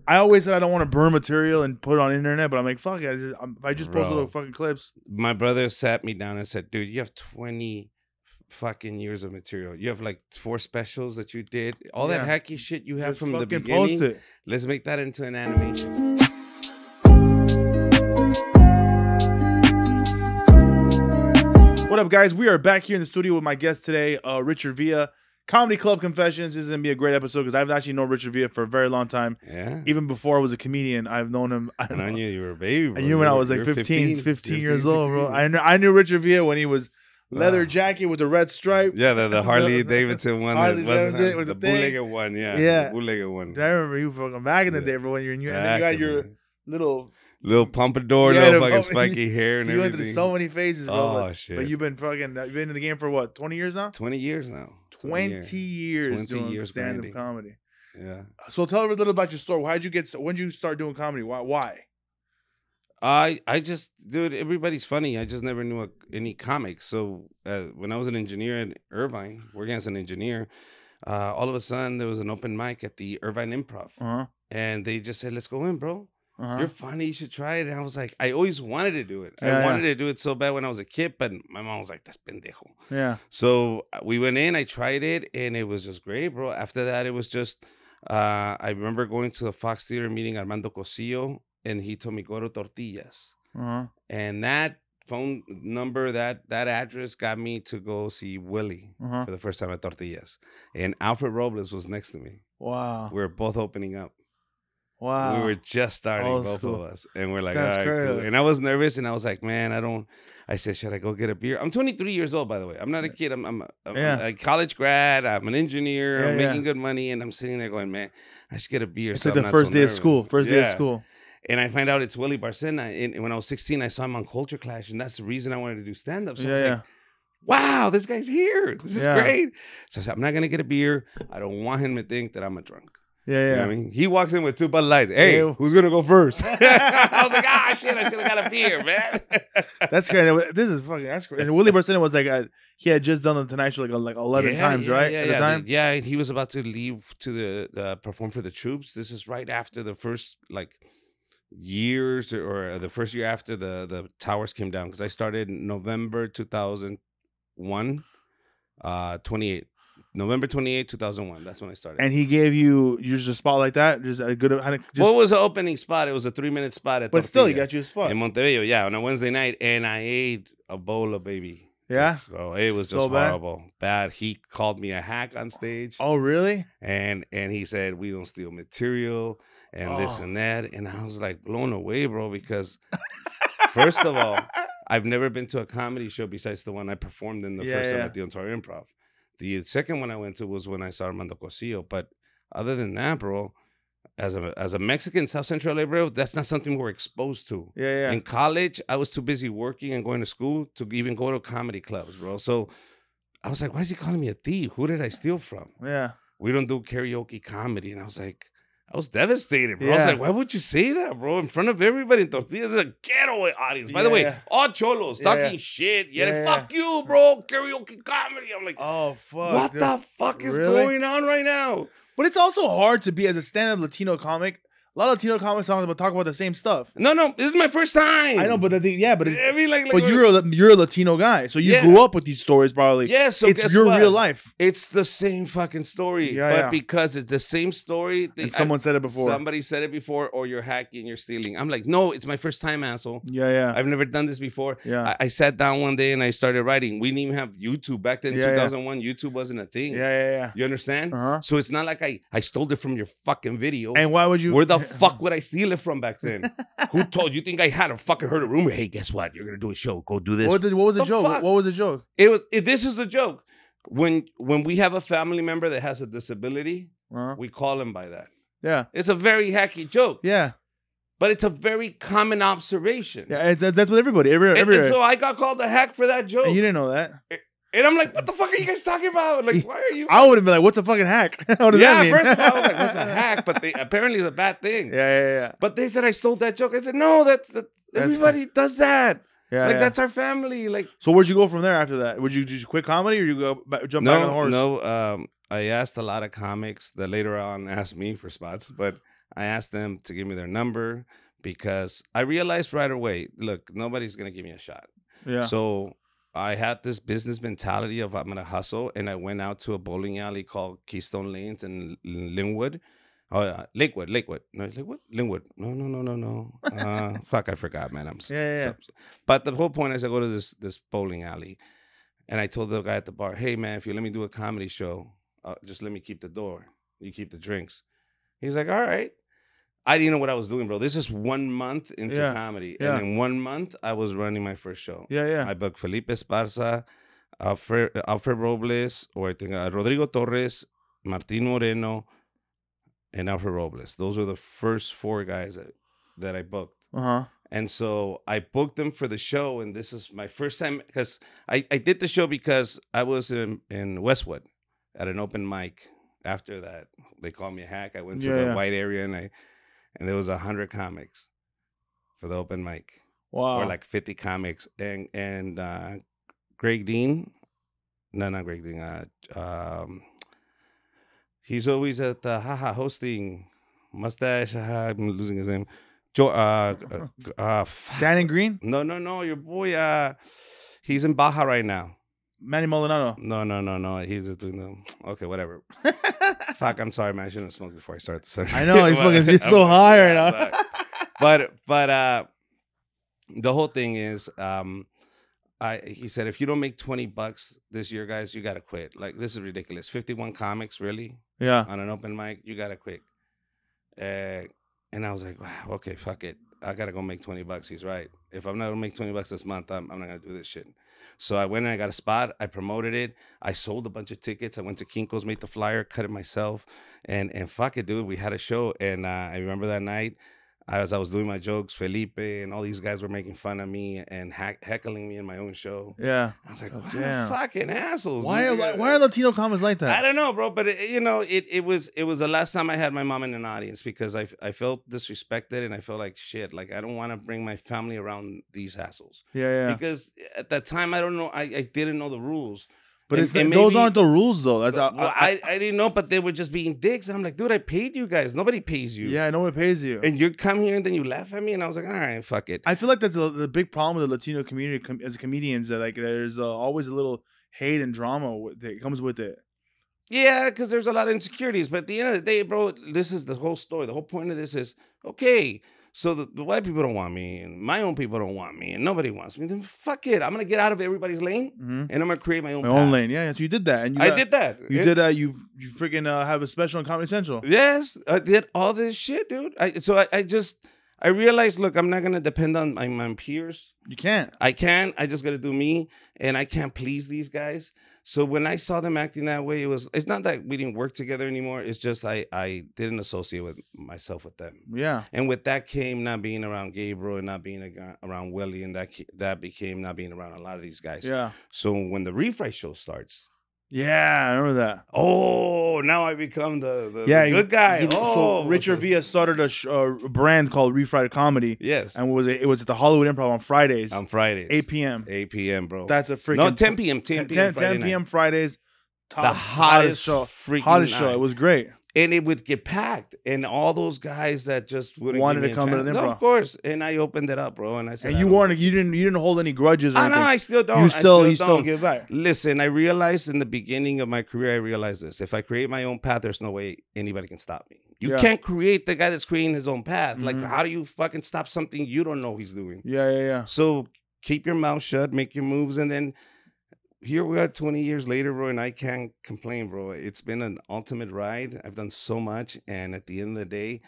I always said I don't want to burn material and put it on the internet, but I'm like, fuck it. I just post little fucking clips. My brother sat me down and said, dude, you have 20 fucking years of material. You have like 4 specials that you did. All that hacky shit you have from the beginning. Post it. Let's make that into an animation. What up, guys? We are back here in the studio with my guest today, Richard Villa. Comedy Club Confessions. This is going to be a great episode because I've actually known Richard Villa for a very long time. Yeah. Even before I was a comedian, I've known him. I knew you were a baby, bro. I knew when I was like 15 years old, bro. I knew Richard Villa when he was leather jacket with the red stripe. Yeah, the Harley Davidson one. Harley Davidson was the the thing. bootlegger one, Yeah. The bootlegger one. I remember you fucking back in the day, bro, when you had your little pompadour, little fucking spiky hair and you everything. went through so many phases, bro. Oh, shit. But you've been in the game for what, 20 years now? 20 years now. 20 years doing stand-up comedy. Yeah. So tell us a little about your story. When did you start doing comedy? Why? I just, dude, everybody's funny. I just never knew any comics. So when I was an engineer at Irvine, working as an engineer, all of a sudden there was an open mic at the Irvine Improv. And they just said, let's go in, bro. You're funny. You should try it. And I was like, I always wanted to do it. I wanted to do it so bad when I was a kid, but my mom was like, that's pendejo. Yeah. So we went in, I tried it, and it was just great, bro. After that, it was just, I remember going to the Fox Theater meeting Armando Cosillo, and he told me, go to Tortillas. And that phone number, that address got me to go see Willie for the first time at Tortillas. And Alfred Robles was next to me. Wow. We were both opening up. Wow. We were just starting, both of us. And we're like, that's all right, crazy. cool. And I was nervous, and I was like, man, I said, should I go get a beer? I'm 23 years old, by the way. I'm not a kid. I'm a college grad. I'm an engineer. I'm making good money. And I'm sitting there going, man, I should get a beer. It's like the first day of school. First day of school. And I find out it's Willie Barcena. And when I was 16, I saw him on Culture Clash. And that's the reason I wanted to do stand-up. So I was like, wow, this guy's here. This is great. So I said, I'm not going to get a beer. I don't want him to think that I'm a drunk. Yeah. You know what I mean? He walks in with 2 Bud Lights. Hey, who's going to go first? I was like, shit, I should have got a beer, man. That's crazy. That's crazy. And Willie Barcena was like, he had just done the Tonight Show like 11 times, right? Yeah, he was about to leave to perform for the troops. This is right after the first, years or the first year after the towers came down. Because I started in November 2001, 28. November 28, 2001. That's when I started. And he gave you just a spot like that? Just a good... What was the opening spot? It was a 3-minute spot at But still, he got you a spot. In Montebello, yeah, on a Wednesday night. And I ate a bowl of baby. Yeah? Bro. It was just horrible. Bad. He called me a hack on stage. Oh, really? And he said, we don't steal material and this and that. And I was like blown away, bro, because first of all, I've never been to a comedy show besides the one I performed in the first time at the Untitled Improv. The second one I went to was when I saw Armando Cosillo. But other than that, bro, as a Mexican, South Central LA, bro, that's not something we're exposed to. Yeah. In college, I was too busy working and going to school to even go to comedy clubs, bro. So I was like, why is he calling me a thief? Who did I steal from? Yeah. We don't do karaoke comedy. And I was devastated, bro. I was like, why would you say that, bro? In front of everybody in Tortillas, a ghetto audience. By the way, all cholos talking shit. Fuck you, bro. Karaoke comedy. I'm like, oh, fuck. What the fuck is going on right now? But it's also hard to be, as a stand-up Latino comic, a lot of Latino comics talk about the same stuff. No, this is my first time. I know, but I mean, but you're a Latino guy, so you grew up with these stories probably. Yeah, so it's your real life. It's the same fucking story, but because it's the same story, and someone said it before. Somebody said it before, or you're hacking, you're stealing. I'm like, no, it's my first time, asshole. Yeah. I've never done this before. Yeah. I sat down one day and I started writing. We didn't even have YouTube back then. 2001, YouTube wasn't a thing. Yeah. You understand? So it's not like I stole it from your fucking video. And why would you? Where the fuck would I steal it from back then? Who told you? Think I had a fucking heard a rumor? Hey, guess what? You're gonna do a show. Go do this. What was the joke? Fuck? What was the joke? This is the joke. When we have a family member that has a disability, we call him by that. Yeah, it's a very hacky joke. Yeah, but it's a very common observation. Yeah, that's with everybody. And so I got called a hack for that joke. And you didn't know that. And I'm like, what the fuck are you guys talking about? Like, why are you? I would have been like, what's a fucking hack? What does that mean? First of all, I was like, what's a hack? But apparently it's a bad thing. Yeah. But they said I stole that joke. I said, no, that's everybody does that. Yeah, that's our family. Like, so where'd you go from there after that? Did you quit comedy or you jump back on the horse? No, I asked a lot of comics that later on asked me for spots, but I asked them to give me their number because I realized right away, look, nobody's going to give me a shot. Yeah. So I had this business mentality of I'm going to hustle. And I went out to a bowling alley called Keystone Lanes in Linwood. Oh, Lakewood. No, it's Lakewood? Linwood. No. Fuck, I forgot, man. Yeah. But the whole point is I go to this bowling alley. And I told the guy at the bar, hey, man, if you let me do a comedy show, just let me keep the door. You keep the drinks. He's like, all right. I didn't know what I was doing, bro. This is 1 month into comedy. Yeah. And in 1 month, I was running my first show. Yeah. I booked Felipe Esparza, Alfred Robles, or I think Rodrigo Torres, Martin Moreno, and Alfred Robles. Those were the first 4 guys that I booked. Uh-huh. And so I booked them for the show, and this is my first time, because I did the show because I was in Westwood at an open mic. After that, they called me a hack. I went to the white area, and there was 100 comics for the open mic. Wow. Or like 50 comics. And Greg Dean, no, not Greg Dean, he's always at the hosting, mustache, I'm losing his name. Dan and Green? No, your boy, he's in Baja right now. Manny Molinaro. No. He's just doing the okay, whatever. Fuck, I'm sorry, man. I shouldn't have smoked before I start the I know he's so high right now. But the whole thing is, he said, if you don't make $20 this year, guys, you gotta quit. Like, this is ridiculous. 51 comics, really? Yeah. On an open mic, you gotta quit. And I was like, wow, okay, fuck it. I gotta go make $20. He's right. If I'm not gonna make $20 this month, I'm not gonna do this shit. So I went and I got a spot. I promoted it. I sold a bunch of tickets. I went to Kinko's, made the flyer, cut it myself, and fuck it, dude. We had a show, and I remember that night. As I was doing my jokes, Felipe and all these guys were making fun of me and heckling me in my own show. Yeah. I was like, what fucking assholes. Why are Latino comics like that? I don't know, bro. But, it was the last time I had my mom in an audience because I felt disrespected and I felt like shit. Like, I don't want to bring my family around these assholes. Yeah. Because at that time, I don't know. I didn't know the rules. But those aren't the rules, though. I didn't know, but they were just being dicks. And I'm like, dude, I paid you guys. Nobody pays you. Yeah, nobody pays you. And you come here and then you laugh at me. And I was like, all right, fuck it. I feel like that's the big problem with the Latino community as comedians, that like there's always a little hate and drama that comes with it. Yeah, because there's a lot of insecurities. But at the end of the day, bro, this is the whole story. The whole point of this is, okay, so the white people don't want me, and my own people don't want me, and nobody wants me. Then fuck it. I'm going to get out of everybody's lane, and I'm going to create my own path. Own lane. Yeah, so you did that. And I did that. You did that. You freaking have a special on Comedy Central. Yes, I did all this shit, dude. I realized, look, I'm not going to depend on my peers. You can't. I can. I just got to do me, and I can't please these guys. So when I saw them acting that way, it's not that we didn't work together anymore. It's just I didn't associate with myself with them. Yeah. And with that came not being around Gabriel and not being around Willie, and that became not being around a lot of these guys. Yeah. So when the Refresh show starts. Yeah, I remember that. Oh, now I become the good guy. So Richard Villa started a brand called Refried Comedy. Yes. And it was at the Hollywood Improv on Fridays. 8 p.m. 8 p.m., bro. That's a freaking... No, 10 p.m. 10 p.m. Fridays. The hottest show. Hottest show. It was great. And it would get packed. And all those guys that just wouldn't wanted to come to the Improv. No, of course. And I opened it up, bro. And I said, and you didn't hold any grudges or anything. No, I still don't. You still give back. Listen, I realized in the beginning of my career, I realized this. If I create my own path, there's no way anybody can stop me. You can't create the guy that's creating his own path. Mm-hmm. Like, how do you fucking stop something you don't know he's doing? Yeah. So keep your mouth shut, make your moves, and then here we are 20 years later, bro, and I can't complain, bro. It's been an ultimate ride. I've done so much, and at the end of the day,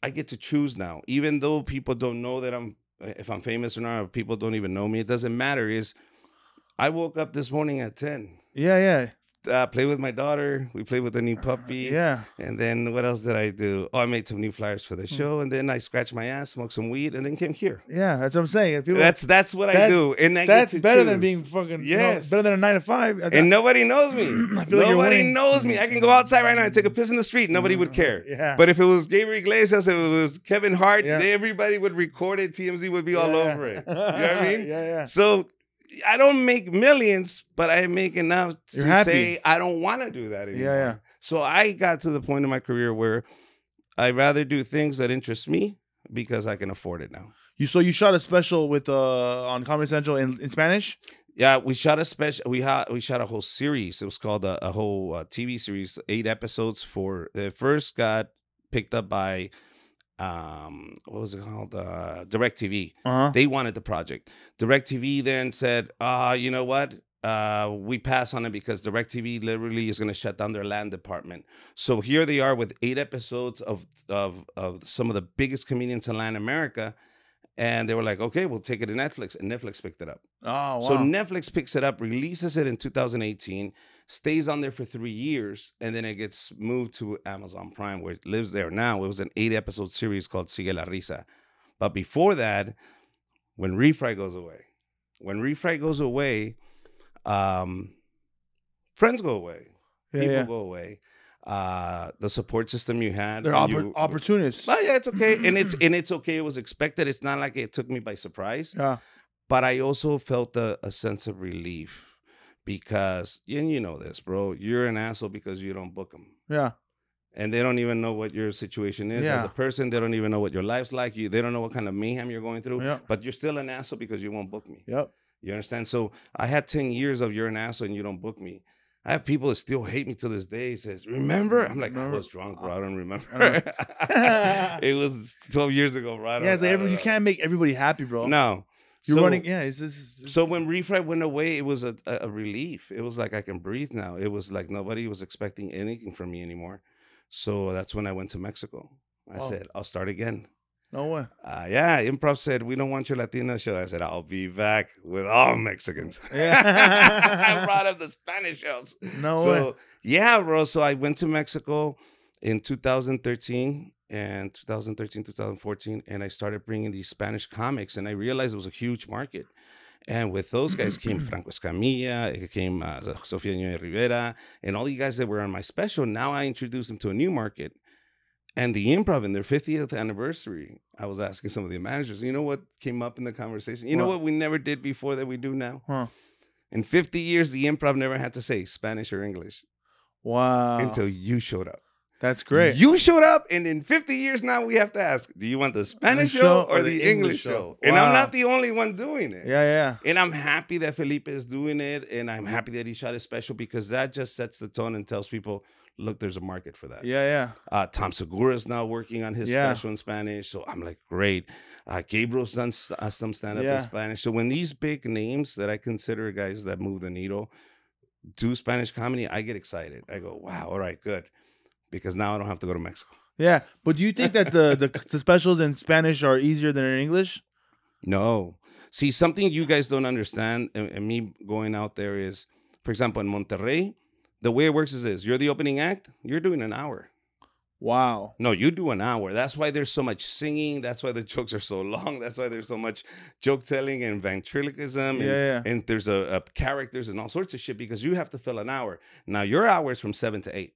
I get to choose now. Even though people don't know that if I'm famous or not, or people don't even know me, it doesn't matter. I woke up this morning at 10. Yeah. Play with my daughter. We played with a new puppy. Yeah. And then what else did I do? Oh, I made some new flyers for the show, and then I scratched my ass, smoked some weed, and then came here. Yeah, that's what I'm saying. That's what I do, and that's better than being fucking. Yes, better than a 9 to 5. And nobody knows me. Nobody knows me. I can go outside right now and take a piss in the street. Nobody would care. Yeah. But if it was Gabriel Iglesias, if it was Kevin Hart, everybody would record it. TMZ would be all over it. You know what I mean? Yeah. So I don't make millions, but I make enough to say I don't want to do that anymore. Yeah. So I got to the point in my career where I rather do things that interest me because I can afford it now. You shot a special with on Comedy Central in Spanish? Yeah, we shot a special. We shot a whole series. It was called a whole TV series, 8 episodes. For it first got picked up by what was it called? DirecTV. They wanted the project. DirecTV then said, you know what? We pass on it because DirecTV literally is going to shut down their land department. So here they are with 8 episodes of some of the biggest comedians in Latin America. And they were like, okay, we'll take it to Netflix. And Netflix picked it up. Oh, wow. So Netflix picks it up, releases it in 2018, stays on there for 3 years, and then it gets moved to Amazon Prime, where it lives there now. It was an 8-episode series called Sigue la Risa. But before that, when Refry goes away, friends go away. People go away. The support system you had. They're opportunists. But yeah, it's okay. And it's okay. It was expected. It's not like it took me by surprise. Yeah. But I also felt a sense of relief because, and you know this, bro, you're an asshole because you don't book them. Yeah. And they don't even know what your situation is as a person. They don't even know what your life's like. They don't know what kind of mayhem you're going through. Yep. But you're still an asshole because you won't book me. Yep. You understand? So I had 10 years of you're an asshole and you don't book me. I have people that still hate me to this day. He says, remember? I'm like, I was drunk, bro. I don't remember. It was 12 years ago, bro. It's like you can't make everybody happy, bro. No. You're running, it's so when Refry went away, it was a relief. It was like I can breathe now. It was like nobody was expecting anything from me anymore. So that's when I went to Mexico. I said, I'll start again. No way. Yeah, Improv said, we don't want your Latino show. I said, I'll be back with all Mexicans. I brought up the Spanish shows. No way. Yeah, bro. So I went to Mexico in 2013 and 2014, and I started bringing these Spanish comics, and I realized it was a huge market. And with those guys came Franco Escamilla, it came Sofia Niño Rivera, and all you guys that were on my special. Now I introduced them to a new market. And the Improv in their 50th anniversary, I was asking some of the managers, you know what came up in the conversation? You know what we never did before that we do now? Huh. In 50 years, the Improv never had to say Spanish or English. Wow. Until you showed up. That's great. You showed up, and in 50 years now, we have to ask, do you want the Spanish show or the English show? Wow. And I'm not the only one doing it. Yeah. And I'm happy that Felipe is doing it, and I'm happy that he shot his special because that just sets the tone and tells people, look, there's a market for that. Yeah. Tom Segura is now working on his special in Spanish. So I'm like, great. Gabriel's done some stand-up in Spanish. So when these big names that I consider guys that move the needle do Spanish comedy, I get excited. I go, wow, all right, good. Because now I don't have to go to Mexico. Yeah. But do you think that the specials in Spanish are easier than in English? No. See, something you guys don't understand, and me going out there is, for example, in Monterrey, the way it works is this. You're the opening act. You're doing an hour. Wow. No, you do an hour. That's why there's so much singing. That's why the jokes are so long. That's why there's so much joke telling and ventriloquism. And there's a characters and all sorts of shit because you have to fill an hour. Now, your hour is from 7 to 8.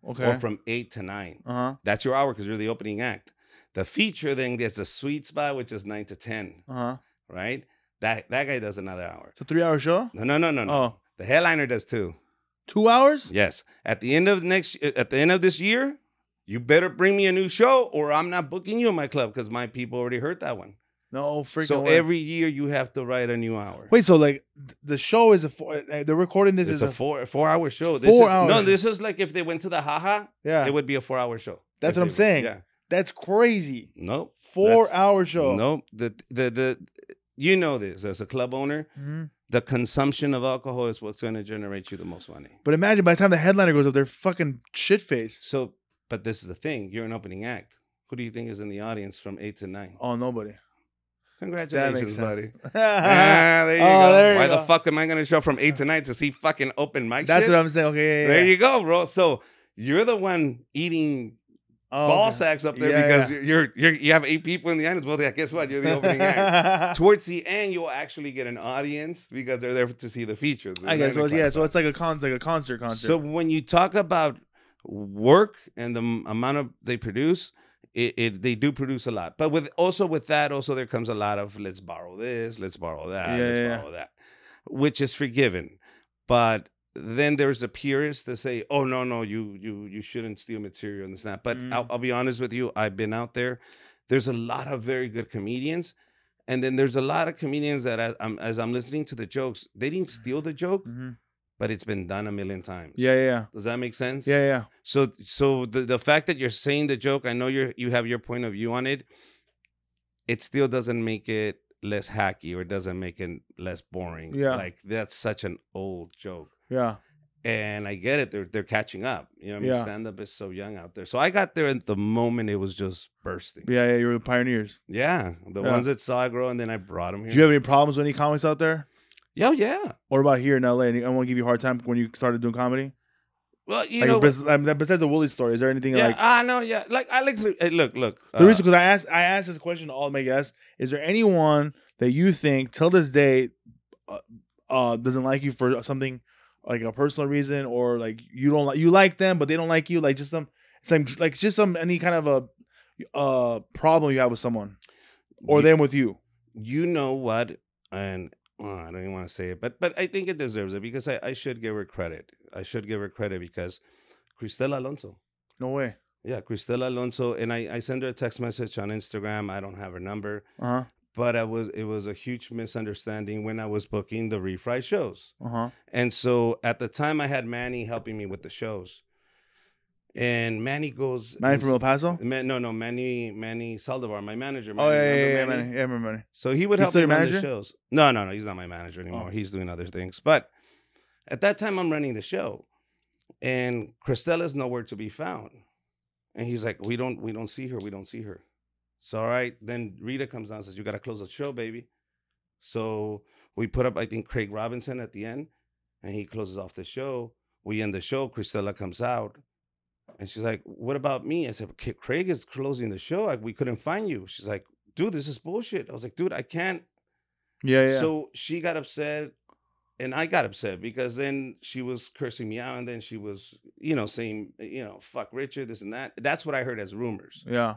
Okay. Or from 8 to 9. Uh-huh. That's your hour because you're the opening act. The feature then gets a sweet spot, which is 9 to 10. Uh-huh. Right? That guy does another hour. It's a 3-hour show? No. Oh. The headliner does 2. 2 hours? Yes. At the end of this year, you better bring me a new show or I'm not booking you in my club because my people already heard that one. No freaking So way. every year you have to write a new hour. Wait, so like the show is they're recording this is a 4-hour show. 4 hours. No, this is like if they went to the Haha, it would be a 4-hour show. That's what I'm saying. Yeah. That's crazy. Nope. 4-hour show. Nope. The you know this as a club owner. Mm-hmm. The consumption of alcohol is what's going to generate you the most money. But imagine by the time the headliner goes up, they're fucking shit-faced. So, but this is the thing. You're an opening act. Who do you think is in the audience from 8 to 9? Oh, nobody. Congratulations, buddy. There you go. There Why the fuck am I going to show from 8 to 9 to see fucking open mic That's shit? What I'm saying. Okay, There you go, bro. So, you're the one eating ball sacks up there because you have 8 people in the audience. Well, guess what? You're the opening act. Towards the end, you'll actually get an audience because they're there to see the features. I guess. So it's like a concert. So when you talk about work and the amount of they produce, they do produce a lot. But with that there comes a lot of let's borrow this, let's borrow that, borrow that, which is forgiven. But then there's the purists that say, "Oh no, you shouldn't steal material and this and that." But I'll be honest with you, I've been out there. There's a lot of very good comedians, and then there's a lot of comedians that as I'm listening to the jokes, they didn't steal the joke, but it's been done a million times. Yeah. Does that make sense? Yeah. So the fact that you're saying the joke, I know you have your point of view on it. It still doesn't make it less hacky or doesn't make it less boring. Yeah. Like that's such an old joke. Yeah. And I get it. They're catching up. You know what I mean? Yeah. Stand-up is so young out there. So I got there at the moment it was just bursting. Yeah. You were the pioneers. Yeah. The ones that saw it grow, and then I brought them here. Do you have any problems with any comics out there? Yeah. What about here in LA? I want to give you a hard time when you started doing comedy? Well, you like know, besides the Wooly story, is there anything yeah, like? I know, yeah. Like I like look. The reason because I asked this question to all my guests: is there anyone that you think till this day doesn't like you for something like a personal reason, or like you like them but they don't like you, like just any kind of a problem you have with someone or them with you? You know what? And I don't even want to say it, but I think it deserves it because I should give her credit. I should give her credit because Cristela Alonso. No way. Yeah, Cristela Alonso, and I sent her a text message on Instagram. I don't have her number, but it was a huge misunderstanding when I was booking the refried shows. And so at the time I had Manny helping me with the shows, and Manny goes. Manny from El Paso? No, Manny Saldivar, my manager. Manny. Oh yeah, Manny. Yeah, I remember Manny. So he would help me run the shows. No, he's not my manager anymore. He's doing other things. But at that time, I'm running the show, and Cristela's nowhere to be found. And he's like, we don't see her. We don't see her. So all right, then Rita comes down and says, you got to close the show, baby. So we put up, I think, Craig Robinson at the end, and he closes off the show. We end the show. Cristela comes out, and she's like, what about me? I said, Craig is closing the show. We couldn't find you. She's like, dude, this is bullshit. I was like, dude, I can't. Yeah. So she got upset. And I got upset because then she was cursing me out, and then she was, saying, fuck Richard, this and that. That's what I heard as rumors. Yeah.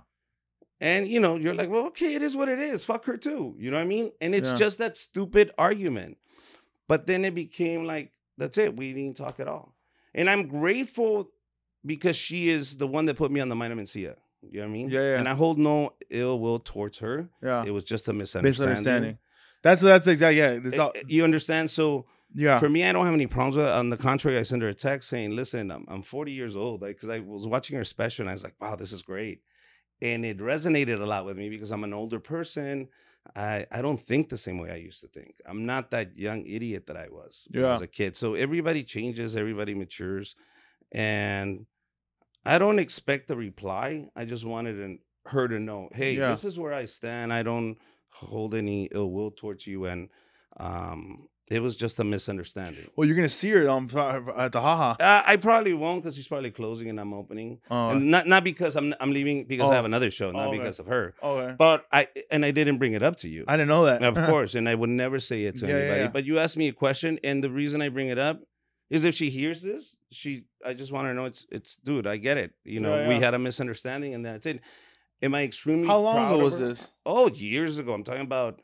And, you're like, well, okay, it is what it is. Fuck her too. You know what I mean? And it's just that stupid argument. But then it became like, that's it. We didn't talk at all. And I'm grateful because she is the one that put me on the Mina Mencia. You know what I mean? Yeah. And I hold no ill will towards her. Yeah. It was just a misunderstanding. That's exactly, yeah. You understand? So, yeah. For me, I don't have any problems with it. On the contrary, I sent her a text saying, listen, I'm 40 years old. Because I was watching her special, and I was like, wow, this is great. And it resonated a lot with me because I'm an older person. I don't think the same way I used to think. I'm not that young idiot that I was when I was a kid. So everybody changes. Everybody matures. And I don't expect a reply. I just wanted her to know, hey, this is where I stand. I don't hold any ill will towards you. And it was just a misunderstanding. Well, you're gonna see her at the Haha. I probably won't because she's probably closing and I'm opening. And not because I'm leaving because I have another show, not because of her. Okay. But I didn't bring it up to you. I didn't know that. Of course, and I would never say it to anybody. Yeah. But you asked me a question, and the reason I bring it up is if she hears this, I just want her to know it's dude, I get it. We had a misunderstanding, and that's it. Am I extremely How long proud ago of was her? this? Oh, years ago. I'm talking about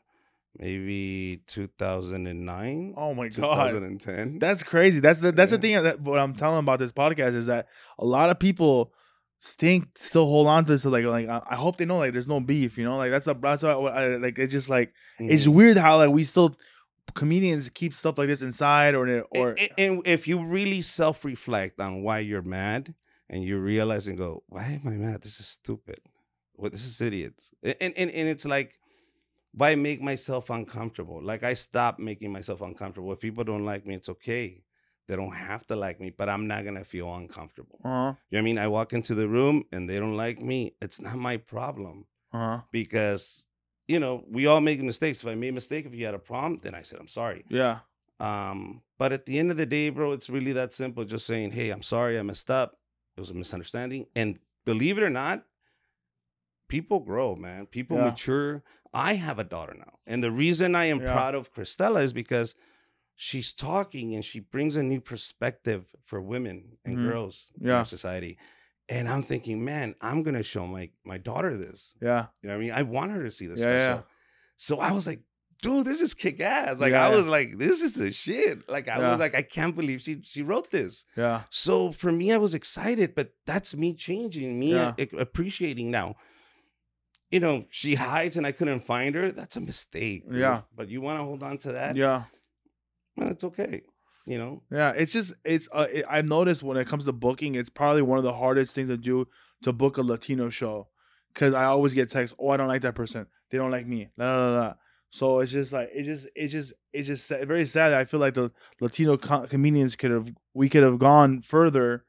maybe 2009. Oh my god, 2010. That's crazy. That's the thing that what I'm telling about this podcast is that a lot of people still hold on to this. So like I hope they know like there's no beef. Like that's what I, like. It's just like it's weird how like we still comedians keep stuff like this inside or and if you really self-reflect on why you're mad and you realize and go, why am I mad? This is stupid. This is idiots. And it's like, why make myself uncomfortable? Like I stopped making myself uncomfortable. If people don't like me, it's okay. They don't have to like me, but I'm not gonna feel uncomfortable. You know what I mean? I walk into the room and they don't like me. It's not my problem. Because we all make mistakes. If I made a mistake, if you had a problem, then I said I'm sorry. Yeah. But at the end of the day, bro, it's really that simple. Just saying, hey, I'm sorry, I messed up. It was a misunderstanding. And believe it or not, people grow, man. People mature. I have a daughter now. And the reason I am proud of Cristela is because she's talking and she brings a new perspective for women and girls in our society. And I'm thinking, man, I'm going to show my daughter this. Yeah. You know what I mean? I want her to see this. Yeah. So I was like, dude, this is kick ass. Like, I was like, this is the shit. Like, I was like, I can't believe she wrote this. Yeah. So for me, I was excited, but that's me changing, me appreciating now. You know, she hides and I couldn't find her. That's a mistake. Dude. Yeah. But you want to hold on to that? Yeah. Well, it's okay. You know? Yeah. It's just, I've noticed when it comes to booking, it's probably one of the hardest things to do to book a Latino show. Because I always get texts, oh, I don't like that person. They don't like me. La, la, la. So it's just like, it's just very sad. I feel like the Latino comedians we could have gone further.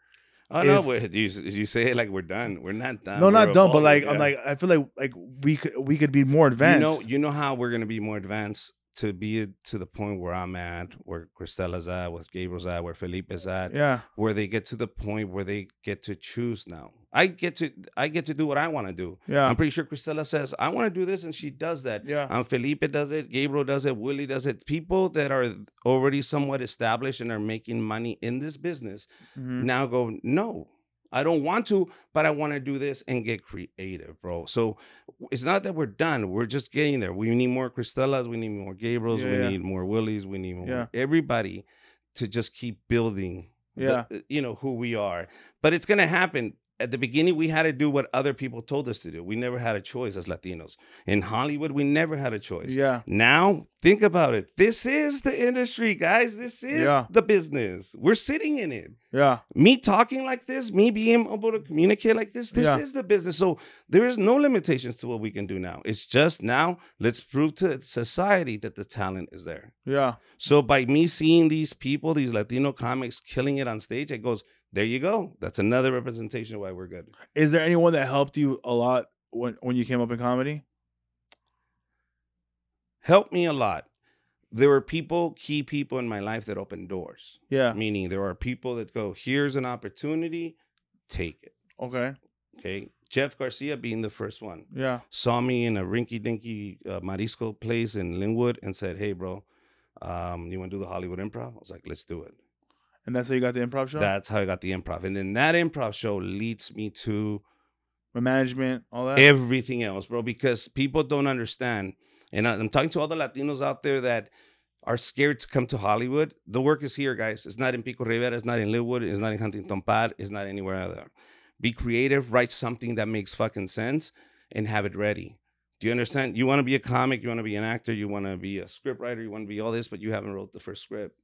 Oh no! You say it like we're done. We're not done. No, not done. But like, I'm like, I feel like we could be more advanced. You know how we're gonna be more advanced to be to the point where I'm at, where Cristela's at, where Gabriel's at, where Felipe's at. Yeah. Where they get to the point where they get to choose now. I get to do what I want to do. Yeah. I'm pretty sure Cristela says, I want to do this, and she does that. Yeah. Felipe does it, Gabriel does it, Willie does it. People that are already somewhat established and are making money in this business now go, no, I don't want to, but I want to do this and get creative, bro. So it's not that we're done. We're just getting there. We need more Cristelas. We need more Gabriels. We need more Willies. We need more everybody to just keep building, who we are. But it's going to happen. At the beginning, we had to do what other people told us to do. We never had a choice as Latinos. In Hollywood, we never had a choice. Yeah. Now, think about it. This is the industry, guys. This is the business. We're sitting in it. Yeah. Me talking like this, me being able to communicate like this is the business. So there is no limitations to what we can do now. It's just now, let's prove to society that the talent is there. Yeah. So by me seeing these people, these Latino comics killing it on stage, it goes, there you go. That's another representation of why we're good. Is there anyone that helped you a lot when you came up in comedy? Helped me a lot. There were key people in my life that opened doors. Yeah. Meaning there are people that go, here's an opportunity, take it. Okay. Jeff Garcia being the first one. Yeah. Saw me in a rinky-dinky marisco place in Linwood and said, hey, bro, you want to do the Hollywood Improv? I was like, let's do it. And that's how you got the improv show? That's how I got the improv. And then that improv show leads me to management, all that? Everything else, bro, because people don't understand. And I'm talking to all the Latinos out there that are scared to come to Hollywood. The work is here, guys. It's not in Pico Rivera. It's not in Linwood. It's not in Huntington Park. It's not anywhere other. Be creative. Write something that makes fucking sense and have it ready. Do you understand? You want to be a comic. You want to be an actor. You want to be a scriptwriter. You want to be all this, but you haven't wrote the first script.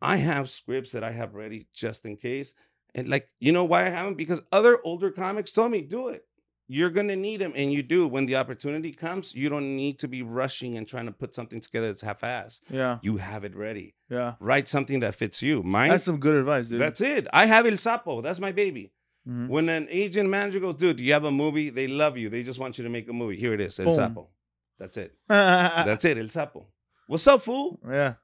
I have scripts that I have ready just in case. And like, you know why I haven't? Because other older comics told me, do it. You're going to need them. And you do. When the opportunity comes, you don't need to be rushing and trying to put something together that's half-assed. Yeah. You have it ready. Yeah. Write something that fits you. Mine. That's some good advice, dude. That's it. I have El Sapo. That's my baby. Mm-hmm. When an agent manager goes, dude, you have a movie? They love you. They just want you to make a movie. Here it is. El Sapo. That's it. That's it. El Sapo. What's up, fool? Yeah.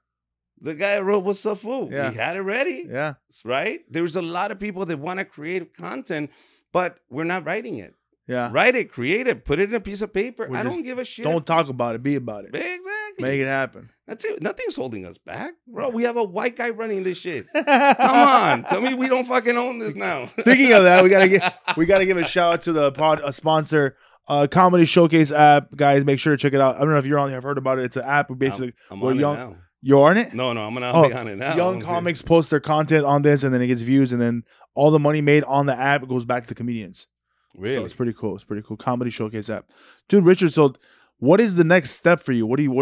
The guy wrote What's Up, Fool? Yeah. He had it ready. Yeah. Right? There's a lot of people that want to create content, but we're not writing it. Yeah. Write it, create it, put it in a piece of paper. I don't give a shit. Don't talk about it. Be about it. Exactly. Make it happen. That's it. Nothing's holding us back. Bro, we have a white guy running this shit. Come on. Tell me we don't fucking own this now. Speaking of that, we gotta give a shout out to the sponsor, Comedy Showcase app. Guys, make sure to check it out. I don't know if you're on here, I've heard about it. It's an app basically I'm on it now. You're on it? No, I'm gonna be on it now. Young comics post their content on this, and then it gets views, and then all the money made on the app goes back to the comedians. Really? So it's pretty cool. It's pretty cool. Comedy Showcase app, dude. Richard, so what is the next step for you? What do you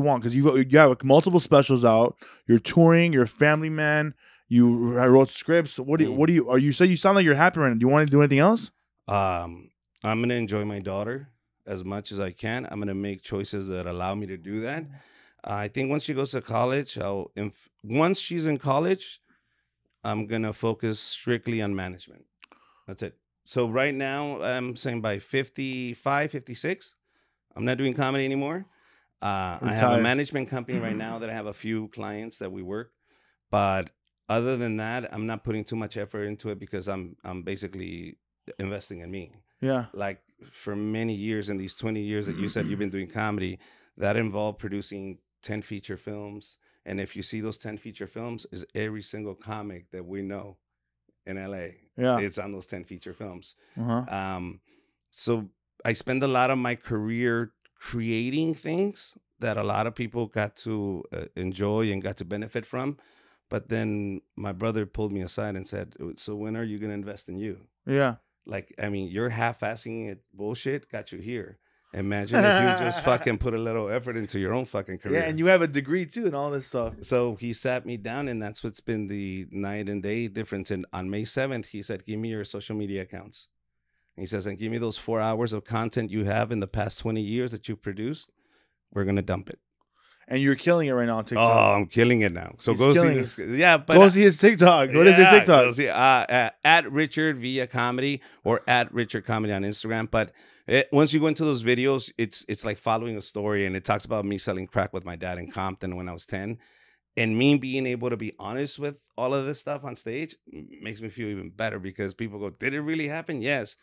want? Because you have multiple specials out. You're touring. You're a family man. You wrote scripts. What do you? Are you say you sound like you're happy right now? Do you want to do anything else? I'm gonna enjoy my daughter as much as I can. I'm gonna make choices that allow me to do that. I think once she goes to college, once she's in college, I'm going to focus strictly on management. That's it. So right now, I'm saying by 55, 56, I'm not doing comedy anymore. I have a management company right now that I have a few clients that we work. But other than that, I'm not putting too much effort into it because I'm basically investing in me. Yeah. Like for many years, in these 20 years that you said you've been doing comedy, that involved producing 10 feature films. And if you see those 10 feature films, is every single comic that we know in LA. Yeah. It's on those 10 feature films. Uh-huh. So I spend a lot of my career creating things that a lot of people got to enjoy and got to benefit from. But then my brother pulled me aside and said, so when are you going to invest in you? Yeah. Like, I mean, you're half-assing it bullshit got you here. Imagine if you just fucking put a little effort into your own fucking career. Yeah, and you have a degree too and all this stuff. So he sat me down, and that's what's been the night and day difference. And on May 7th, he said, give me your social media accounts. And he says, and give me those 4 hours of content you have in the past 20 years that you produced. We're going to dump it. And you're killing it right now on TikTok. Oh, I'm killing it now. So He's go see killing this. Yeah, but go see his TikTok. What is his TikTok? Go see, at Richard Villa Comedy or at Richard Comedy on Instagram. But once you go into those videos, it's like following a story, and it talks about me selling crack with my dad in Compton when I was 10. And me being able to be honest with all of this stuff on stage makes me feel even better, because people go, did it really happen? Yes.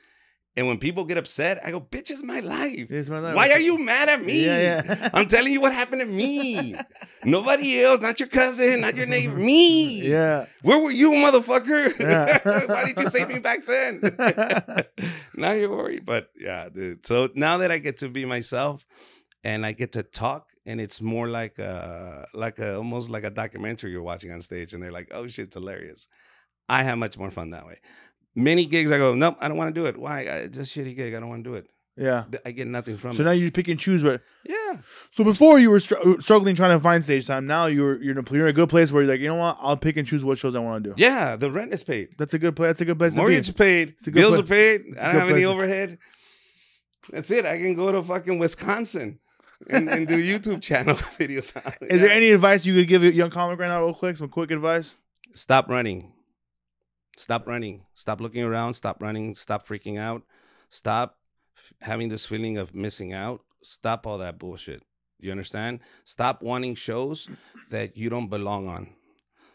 And when people get upset, I go, bitch, it's my life. It's my life. Why are you mad at me? Yeah. I'm telling you what happened to me. Nobody else, not your cousin, not your neighbor, me. Yeah. Where were you, motherfucker? Yeah. Why did you save me back then? Now you're worried. But yeah, dude. So now that I get to be myself and I get to talk, and it's more like almost like a documentary you're watching on stage, and they're like, oh shit, it's hilarious. I have much more fun that way. Many gigs, I go, nope, I don't want to do it. Why? It's a shitty gig. I don't want to do it. Yeah. I get nothing from it. So now you pick and choose. Right? Yeah. So before you were struggling trying to find stage time. Now you're in a good place where you're like, you know what? I'll pick and choose what shows I want to do. Yeah. The rent is paid. That's a good place. That's a good place Mortgage to be. paid. Bills are paid. I don't have any place. overhead. That's it. I can go to fucking Wisconsin and do YouTube channel videos. Is there any advice you could give a young comic right now, real quick? Some quick advice. Stop running. Stop running. Stop looking around. Stop running. Stop freaking out. Stop having this feeling of missing out. Stop all that bullshit. You understand? Stop wanting shows that you don't belong on.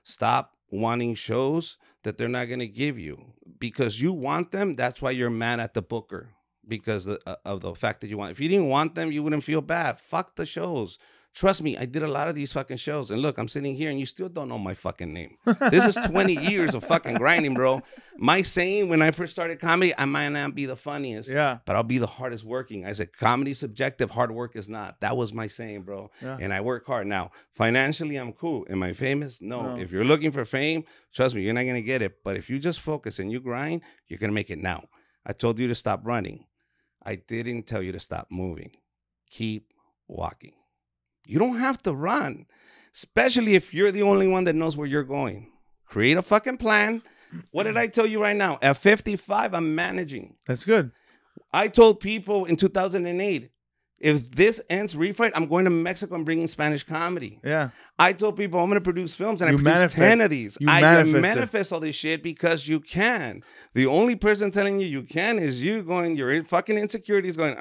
Stop wanting shows that they're not going to give you because you want them. That's why you're mad at the booker, because of the fact that you want. If you didn't want them, you wouldn't feel bad. Fuck the shows. Trust me, I did a lot of these fucking shows. And look, I'm sitting here and you still don't know my fucking name. This is 20 years of fucking grinding, bro. My saying when I first started comedy, I might not be the funniest, but I'll be the hardest working. I said, comedy's subjective, hard work is not. That was my saying, bro. Yeah. And I work hard. Now, financially, I'm cool. Am I famous? No. If you're looking for fame, trust me, you're not going to get it. But if you just focus and you grind, you're going to make it now. I told you to stop running. I didn't tell you to stop moving. Keep walking. You don't have to run, especially if you're the only one that knows where you're going. Create a fucking plan. What did I tell you right now? At 55, I'm managing. That's good. I told people in 2008, if this ends Refright, I'm going to Mexico and bringing Spanish comedy. Yeah. I told people I'm going to produce films, and I produced 10 of these. I manifest all this shit because you can. The only person telling you can is you going, your fucking insecurities going,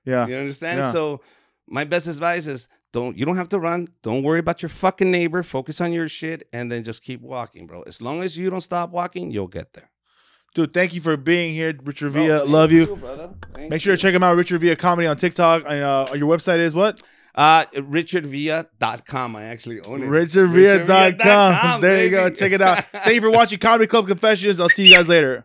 Yeah. You understand? Yeah. So my best advice is you don't have to run. Don't worry about your fucking neighbor. Focus on your shit and then just keep walking, bro. As long as you don't stop walking, you'll get there. Dude, thank you for being here, Richard Villa. Love you. Brother. Make sure to check him out, Richard Villa Comedy on TikTok. And your website is what? RichardVilla.com. I actually own it. RichardVilla.com. There you go. Check it out. Thank you for watching Comedy Club Confessions. I'll see you guys later.